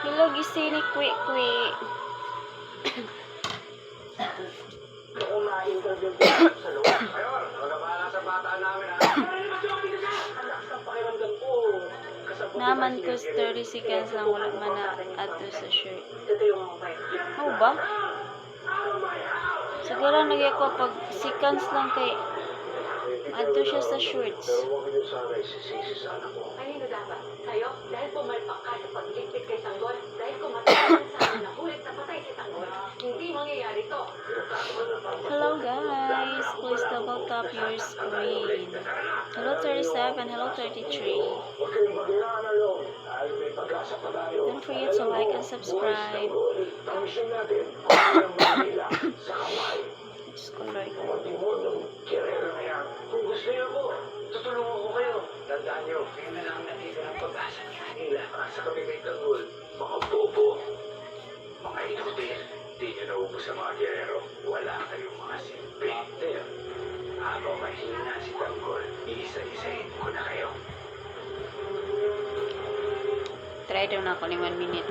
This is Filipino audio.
Hello, gising ni Kwi Kwi. Kung na-interview ko sa loob. Ayun, magabala sa bata namin ha. Anak sa pakiramdam ko. Naman ko 30 seconds lang wala man na ato sa shirt. Ito yung Oh ba? Siguro nagya ko pag seconds lang kay ato siya sa shorts. Pero huwag niyo sana isisisi sa anak ko. Kanino dapat? Sa'yo? Dahil pumalpak ka sa pagligpit kay Sanggol? Dahil kumatagal sa amin na hulit na patay si Sanggol? Hindi mangyayari to. Hello guys, please double tap your screen. Hello 37, hello 33. Huwag kayong magiraan na loob. Dahil may pag-asa pa tayo. Don't forget to like and subscribe. Ang mission natin, ang Manila sa kamay. Diyos ko Lord. Matimod ng kirero na yan. Kung gusto niyo po, tutulungan ko kayo. Tandaan niyo, yun na lang natira ng pag-asa ni Manila. Sa kami may tanggol, mga bobo, mga inutil. Di niyo naubos sa mga kirero. Wala kayong mga simple. Kaya, habang mahina si Tanggol, iisa-isahin ko na kayo. Try daw na ako ni 1 minute.